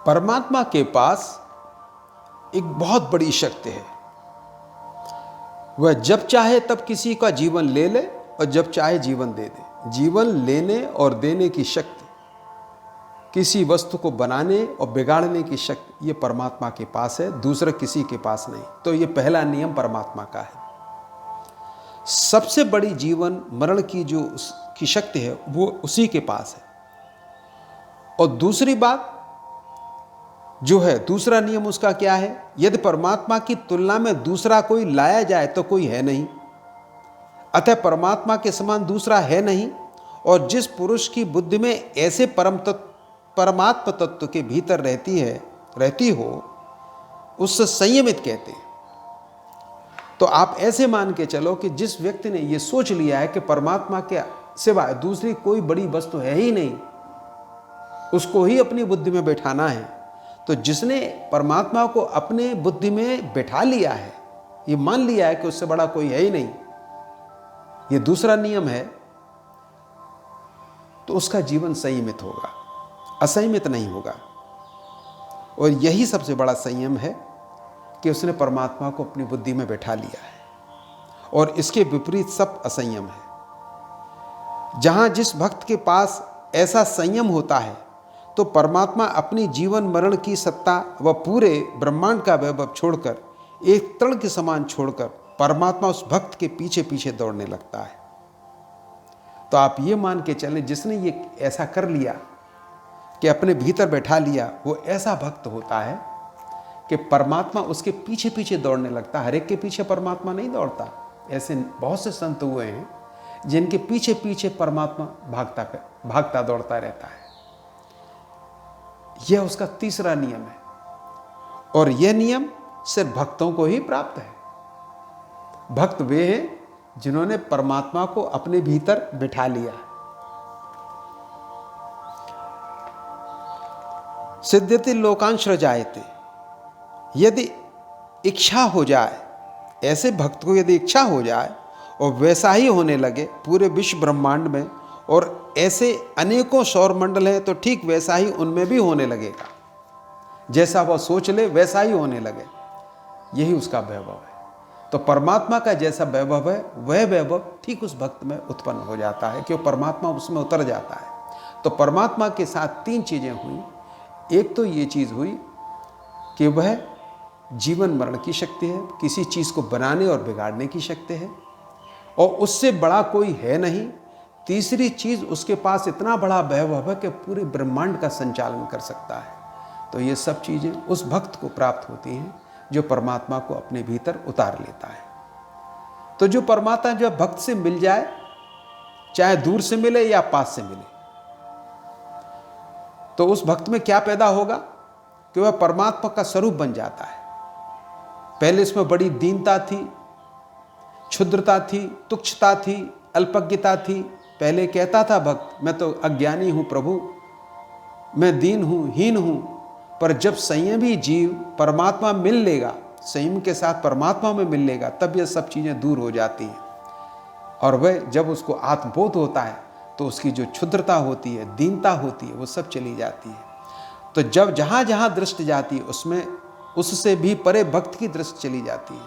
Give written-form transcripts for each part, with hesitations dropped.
परमात्मा के पास एक बहुत बड़ी शक्ति है। वह जब चाहे तब किसी का जीवन ले ले और जब चाहे जीवन दे दे। जीवन लेने और देने की शक्ति, किसी वस्तु को बनाने और बिगाड़ने की शक्ति, ये परमात्मा के पास है, दूसरे किसी के पास नहीं। तो ये पहला नियम परमात्मा का है। सबसे बड़ी जीवन मरण की जो की शक्ति है वो उसी के पास है। और दूसरी बात जो है, दूसरा नियम उसका क्या है? यदि परमात्मा की तुलना में दूसरा कोई लाया जाए तो कोई है नहीं, अतः परमात्मा के समान दूसरा है नहीं। और जिस पुरुष की बुद्धि में ऐसे परमात्मा तत्व के भीतर रहती हो, उससे संयमित कहते हैं। तो आप ऐसे मान के चलो कि जिस व्यक्ति ने यह सोच लिया है कि परमात्मा के सिवाय दूसरी कोई बड़ी वस्तु है ही नहीं, उसको ही अपनी बुद्धि में बैठाना है, तो जिसने परमात्मा को अपने बुद्धि में बैठा लिया है, ये मान लिया है कि उससे बड़ा कोई है ही नहीं, ये दूसरा नियम है, तो उसका जीवन संयमित होगा, असंयमित नहीं होगा। और यही सबसे बड़ा संयम है कि उसने परमात्मा को अपनी बुद्धि में बैठा लिया है। और इसके विपरीत सब असंयम है। जहां जिस भक्त के पास ऐसा संयम होता है तो परमात्मा अपनी जीवन मरण की सत्ता व पूरे ब्रह्मांड का वैभव छोड़कर, एक तृण के समान छोड़कर, परमात्मा उस भक्त के पीछे पीछे दौड़ने लगता है। तो आप ये मान के चलें, जिसने ये ऐसा कर लिया कि अपने भीतर बैठा लिया, वो ऐसा भक्त होता है कि परमात्मा उसके पीछे पीछे दौड़ने लगता है। हर एक के पीछे परमात्मा नहीं दौड़ता। ऐसे बहुत से संत हुए हैं जिनके पीछे पीछे परमात्मा भागता दौड़ता रहता है। यह उसका तीसरा नियम है। और यह नियम सिर्फ भक्तों को ही प्राप्त है। भक्त वे हैं जिन्होंने परमात्मा को अपने भीतर बिठा लिया। सिद्ध्यति लोकान सृजायते। यदि इच्छा हो जाए, ऐसे भक्त को यदि इच्छा हो जाए और वैसा ही होने लगे पूरे विश्व ब्रह्मांड में, और ऐसे अनेकों सौर मंडल हैं, तो ठीक वैसा ही उनमें भी होने लगेगा। जैसा वह सोच ले वैसा ही होने लगे। यही उसका वैभव है। तो परमात्मा का जैसा वैभव है, वह वैभव ठीक उस भक्त में उत्पन्न हो जाता है, क्यों परमात्मा उसमें उतर जाता है। तो परमात्मा के साथ तीन चीजें हुई। एक तो ये चीज हुई कि वह जीवन मरण की शक्ति है, किसी चीज को बनाने और बिगाड़ने की शक्ति है, और उससे बड़ा कोई है नहीं। तीसरी चीज, उसके पास इतना बड़ा वैभव है कि पूरे ब्रह्मांड का संचालन कर सकता है। तो ये सब चीजें उस भक्त को प्राप्त होती हैं जो परमात्मा को अपने भीतर उतार लेता है। तो जो परमात्मा जब भक्त से मिल जाए, चाहे दूर से मिले या पास से मिले, तो उस भक्त में क्या पैदा होगा कि वह परमात्मा का स्वरूप बन जाता है। पहले इसमें बड़ी दीनता थी, क्षुद्रता थी, तुच्छता थी, अल्पज्ञता थी। पहले कहता था भक्त, मैं तो अज्ञानी हूं प्रभु, मैं दीन हूं, हीन हूं। पर जब संयमी जीव परमात्मा मिल लेगा, संयम के साथ परमात्मा में मिल लेगा, तब ये सब चीजें दूर हो जाती हैं। और वह जब उसको आत्मबोध होता है तो उसकी जो क्षुद्रता होती है, दीनता होती है, वो सब चली जाती है। तो जब जहां जहां दृष्टि जाती है, उसमें उससे भी परे भक्त की दृष्टि चली जाती है,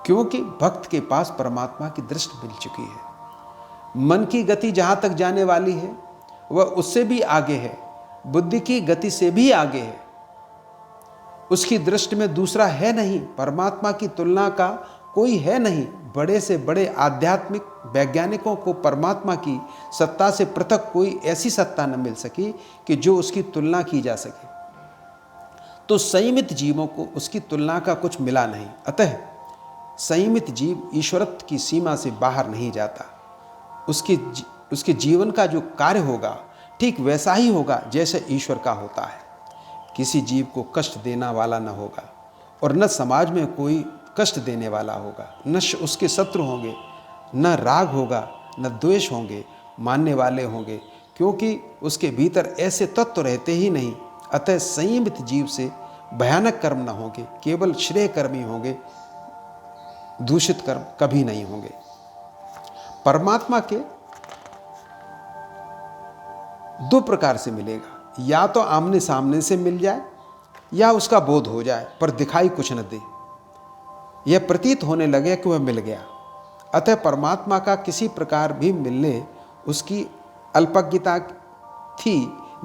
क्योंकि भक्त के पास परमात्मा की दृष्टि मिल चुकी है। मन की गति जहां तक जाने वाली है वह उससे भी आगे है, बुद्धि की गति से भी आगे है। उसकी दृष्टि में दूसरा है नहीं, परमात्मा की तुलना का कोई है नहीं। बड़े से बड़े आध्यात्मिक वैज्ञानिकों को परमात्मा की सत्ता से पृथक कोई ऐसी सत्ता न मिल सकी कि जो उसकी तुलना की जा सके। तो संयमित जीवों को उसकी तुलना का कुछ मिला नहीं। अतः संयमित जीव ईश्वरत्व की सीमा से बाहर नहीं जाता। उसके जीवन का जो कार्य होगा ठीक वैसा ही होगा जैसे ईश्वर का होता है। किसी जीव को कष्ट देना वाला न होगा, और न समाज में कोई कष्ट देने वाला होगा, न उसके शत्रु होंगे, न राग होगा, न द्वेष होंगे, मानने वाले होंगे, क्योंकि उसके भीतर ऐसे तत्व रहते ही नहीं। अतः संयमित जीव से भयानक कर्म न होंगे, केवल श्रेय कर्म ही होंगे, दूषित कर्म कभी नहीं होंगे। परमात्मा के दो प्रकार से मिलेगा। या तो आमने सामने से मिल जाए या उसका बोध हो जाए, पर दिखाई कुछ न दे। यह प्रतीत होने लगे कि वह मिल गया। अतः परमात्मा का किसी प्रकार भी मिलने उसकी अल्पज्ञता थी,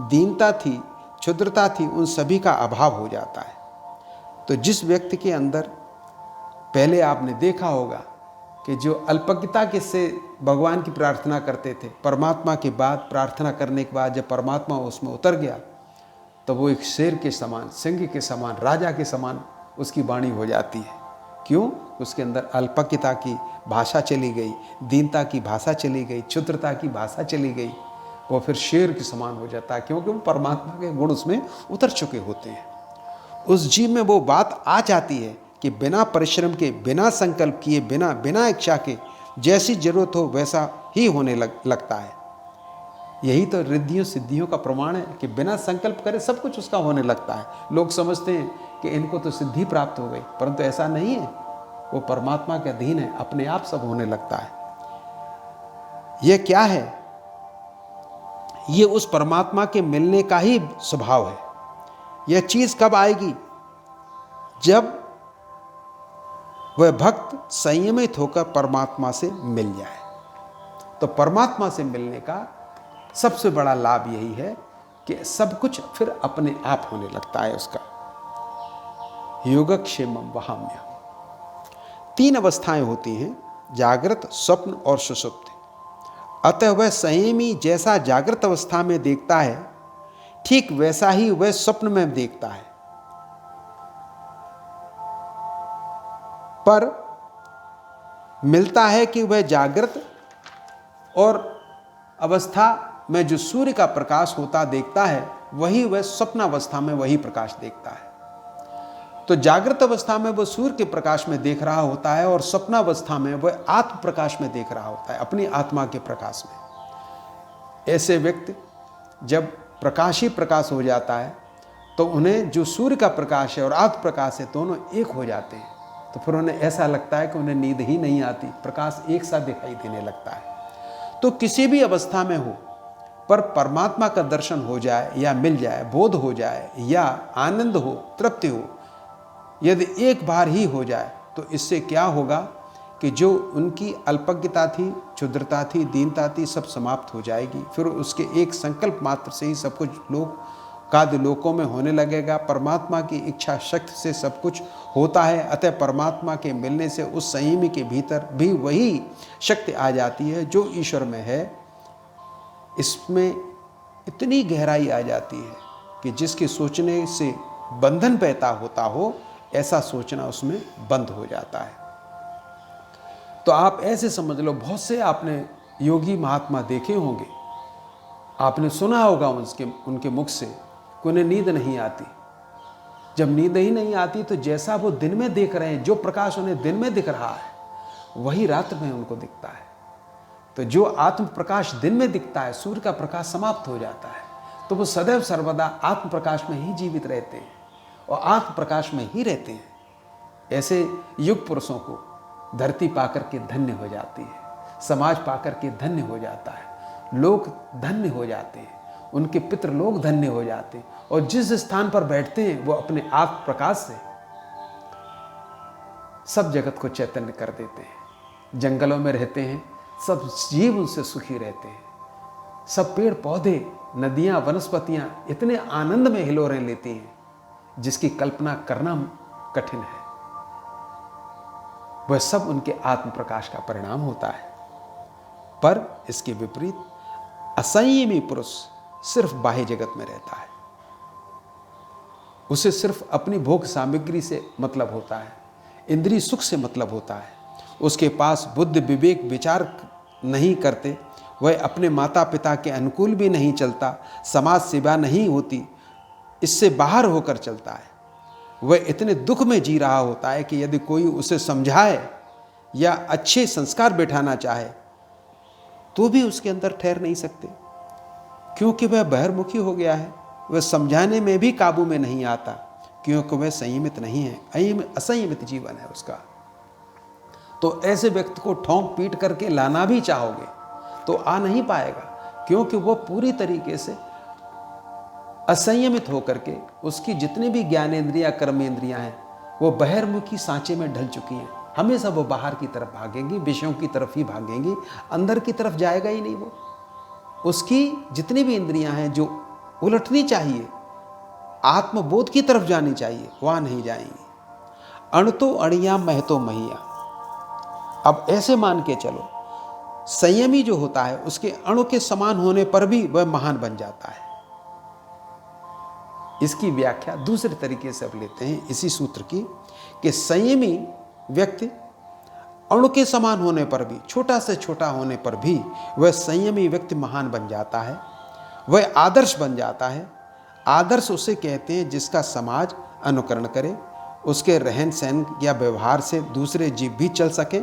दीनता थी, क्षुद्रता थी, उन सभी का अभाव हो जाता है। तो जिस व्यक्ति के अंदर, पहले आपने देखा होगा कि जो अल्पज्ञता के से भगवान की प्रार्थना करते थे, परमात्मा के बाद प्रार्थना करने के बाद जब परमात्मा उसमें उतर गया तो वो एक शेर के समान, सिंह के समान, राजा के समान उसकी वाणी हो जाती है। क्यों? उसके अंदर अल्पज्ञता की भाषा चली गई, दीनता की भाषा चली गई, क्षुद्रता की भाषा चली गई। वो फिर शेर के समान हो जाता है, क्योंकि वो परमात्मा के गुण उसमें उतर चुके होते हैं। उस जीव में वो बात आ जाती है कि बिना परिश्रम के, बिना संकल्प किए, बिना इच्छा के जैसी जरूरत हो वैसा ही होने लगता है। यही तो रिद्धियों सिद्धियों का प्रमाण है कि बिना संकल्प करे सब कुछ उसका होने लगता है। लोग समझते हैं कि इनको तो सिद्धि प्राप्त हो गई, परंतु ऐसा नहीं है। वो परमात्मा के अधीन है, अपने आप सब होने लगता है। यह क्या है? ये उस परमात्मा के मिलने का ही स्वभाव है। यह चीज कब आएगी? जब वह भक्त संयमित होकर परमात्मा से मिल जाए। तो परमात्मा से मिलने का सबसे बड़ा लाभ यही है कि सब कुछ फिर अपने आप होने लगता है उसका। योगक्षेमम वहाम्यहम्। 3 अवस्थाएं होती हैं, जागृत, स्वप्न और सुषुप्ति। अतः वह संयमी जैसा जागृत अवस्था में देखता है, ठीक वैसा ही वह स्वप्न में देखता है। पर मिलता है कि वह जागृत और अवस्था में जो सूर्य का प्रकाश होता देखता है, वही वह स्वप्न अवस्था में वही प्रकाश देखता है। तो जागृत अवस्था में वह सूर्य के प्रकाश में देख रहा होता है और स्वप्न अवस्था में वह आत्म प्रकाश में देख रहा होता है, अपनी आत्मा के प्रकाश में। ऐसे व्यक्ति जब प्रकाश ही प्रकाश हो जाता है तो उन्हें जो सूर्य का प्रकाश है और आत्म प्रकाश है, दोनों एक हो जाते हैं। तो फिर उन्हें ऐसा लगता है कि उन्हें नींद ही नहीं आती, प्रकाश एक साथ दिखाई देने लगता है। तो किसी भी अवस्था में हो, पर परमात्मा का दर्शन हो जाए या मिल जाए, बोध हो जाए या आनंद हो, तृप्ति हो, यदि एक बार ही हो जाए तो इससे क्या होगा कि जो उनकी अल्पज्ञता थी, क्षुद्रता थी, दीनता थी, सब समाप्त हो जाएगी। फिर उसके एक संकल्प मात्र से ही सब कुछ लोक कादि लोकों में होने लगेगा। परमात्मा की इच्छा शक्ति से सब कुछ होता है। अतः परमात्मा के मिलने से उस संयमी के भीतर भी वही शक्ति आ जाती है जो ईश्वर में है। इसमें इतनी गहराई आ जाती है कि जिसके सोचने से बंधन पैदा होता हो, ऐसा सोचना उसमें बंद हो जाता है। तो आप ऐसे समझ लो, बहुत से आपने योगी महात्मा देखे होंगे, आपने सुना होगा उनके मुख से कि उन्हें नींद नहीं आती। जब नींद ही नहीं आती तो जैसा वो दिन में देख रहे हैं, जो प्रकाश उन्हें दिन में दिख रहा है, वही रात में उनको दिखता है। तो जो आत्म प्रकाश दिन में दिखता है, सूर्य का प्रकाश समाप्त हो जाता है, तो वो सदैव सर्वदा आत्म प्रकाश में ही जीवित रहते हैं और आत्म प्रकाश में ही रहते हैं। ऐसे युग पुरुषों को धरती पाकर के धन्य हो जाती है, समाज पाकर के धन्य हो जाता है, लोग धन्य हो जाते हैं, उनके पितृ लोग धन्य हो जाते हैं। और जिस स्थान पर बैठते हैं वो अपने आत्म प्रकाश से सब जगत को चैतन्य कर देते हैं। जंगलों में रहते हैं, सब जीव उनसे सुखी रहते हैं। सब पेड़ पौधे, नदियां, वनस्पतियां इतने आनंद में हिलोरें लेती हैं जिसकी कल्पना करना कठिन है। वह सब उनके आत्म प्रकाश का परिणाम होता है। पर इसके विपरीत असंयमी पुरुष सिर्फ बाह्य जगत में रहता है। उसे सिर्फ अपनी भोग सामग्री से मतलब होता है, इंद्रिय सुख से मतलब होता है। उसके पास बुद्धि विवेक विचार नहीं करते, वह अपने माता पिता के अनुकूल भी नहीं चलता, समाज सेवा नहीं होती, इससे बाहर होकर चलता है। वह इतने दुख में जी रहा होता है कि यदि कोई उसे समझाए या अच्छे संस्कार बैठाना चाहे तो भी उसके अंदर ठहर नहीं सकते, क्योंकि वह बहिर्मुखी हो गया है। वह समझाने में भी काबू में नहीं आता, क्योंकि वह संयमित नहीं है, असंयमित जीवन है उसका। तो ऐसे व्यक्ति को ठोंक पीट करके लाना भी चाहोगे तो आ नहीं पाएगा, क्योंकि वह पूरी तरीके से असंयमित होकर के उसकी जितनी भी ज्ञानेंद्रियां कर्मेंद्रियां हैं वो बहिर्मुखी सांचे में ढल चुकी हैं। हमेशा वो बाहर की तरफ भागेंगी, विषयों की तरफ ही भागेंगी, अंदर की तरफ जाएगा ही नहीं वो। उसकी जितनी भी इंद्रियां हैं जो उलटनी चाहिए, आत्मबोध की तरफ जानी चाहिए, वहां नहीं जाएंगी। अण तो अणिया मह तो महिया। अब ऐसे मान के चलो, संयमी जो होता है उसके अणु के समान होने पर भी वह महान बन जाता है। इसकी व्याख्या दूसरे तरीके से अब लेते हैं इसी सूत्र की, कि संयमी व्यक्ति अणु के समान होने पर भी, छोटा से छोटा होने पर भी वह संयमी व्यक्ति महान बन जाता है, वह आदर्श बन जाता है। आदर्श उसे कहते हैं जिसका समाज अनुकरण करे, उसके रहन सहन या व्यवहार से दूसरे जीव भी चल सके।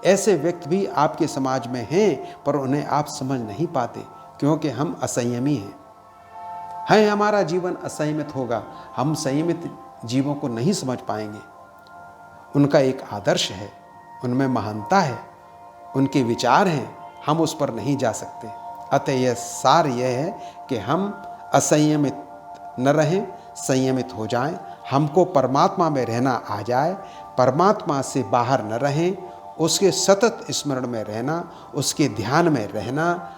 ऐसे व्यक्ति भी आपके समाज में हैं, पर उन्हें आप समझ नहीं पाते क्योंकि हम असंयमी हैं। हमारा जीवन असंयमित होगा, हम संयमित जीवों को नहीं समझ पाएंगे। उनका एक आदर्श है, उनमें महानता है, उनके विचार हैं, हम उस पर नहीं जा सकते। अतः यह सार यह है कि हम असंयमित न रहें, संयमित हो जाएं, हमको परमात्मा में रहना आ जाए, परमात्मा से बाहर न रहें, उसके सतत स्मरण में रहना, उसके ध्यान में रहना,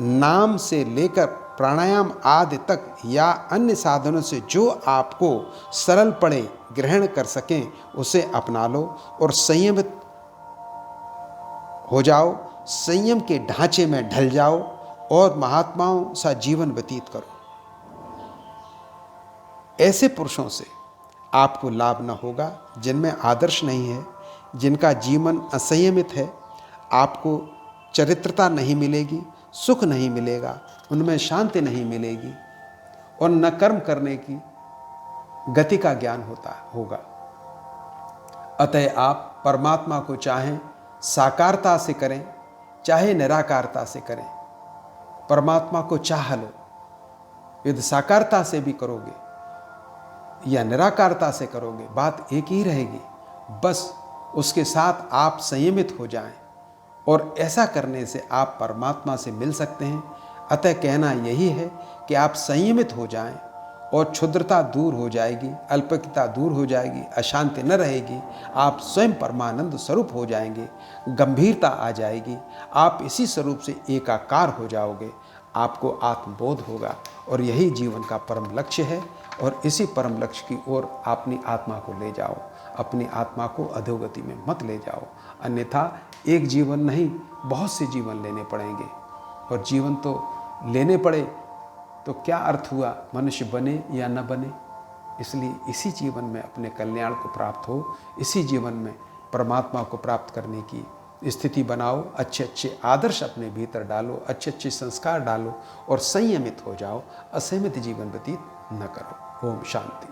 नाम से लेकर प्राणायाम आदि तक या अन्य साधनों से जो आपको सरल पड़े, ग्रहण कर सकें, उसे अपना लो और संयमित हो जाओ, संयम के ढांचे में ढल जाओ और महात्माओं सा जीवन व्यतीत करो। ऐसे पुरुषों से आपको लाभ न होगा जिनमें आदर्श नहीं है, जिनका जीवन असंयमित है। आपको चरित्रता नहीं मिलेगी, सुख नहीं मिलेगा, उनमें शांति नहीं मिलेगी और न कर्म करने की गति का ज्ञान होगा। अतः आप परमात्मा को चाहें साकारता से करें, चाहे निराकारता से करें, परमात्मा को चाह लो। यदि साकारता से भी करोगे या निराकारता से करोगे, बात एक ही रहेगी। बस उसके साथ आप संयमित हो जाएं और ऐसा करने से आप परमात्मा से मिल सकते हैं। अतः कहना यही है कि आप संयमित हो जाएं और क्षुद्रता दूर हो जाएगी, अल्पज्ञता दूर हो जाएगी, अशांति न रहेगी, आप स्वयं परमानंद स्वरूप हो जाएंगे, गंभीरता आ जाएगी, आप इसी स्वरूप से एकाकार हो जाओगे, आपको आत्मबोध होगा और यही जीवन का परम लक्ष्य है। और इसी परम लक्ष्य की ओर अपनी आत्मा को ले जाओ, अपनी आत्मा को अधोगति में मत ले जाओ, अन्यथा एक जीवन नहीं बहुत से जीवन लेने पड़ेंगे। और जीवन तो लेने पड़े तो क्या अर्थ हुआ, मनुष्य बने या न बने। इसलिए इसी जीवन में अपने कल्याण को प्राप्त हो, इसी जीवन में परमात्मा को प्राप्त करने की स्थिति बनाओ, अच्छे अच्छे आदर्श अपने भीतर डालो, अच्छे अच्छे संस्कार डालो और संयमित हो जाओ, असंयमित जीवन व्यतीत न करो। ओम शांति।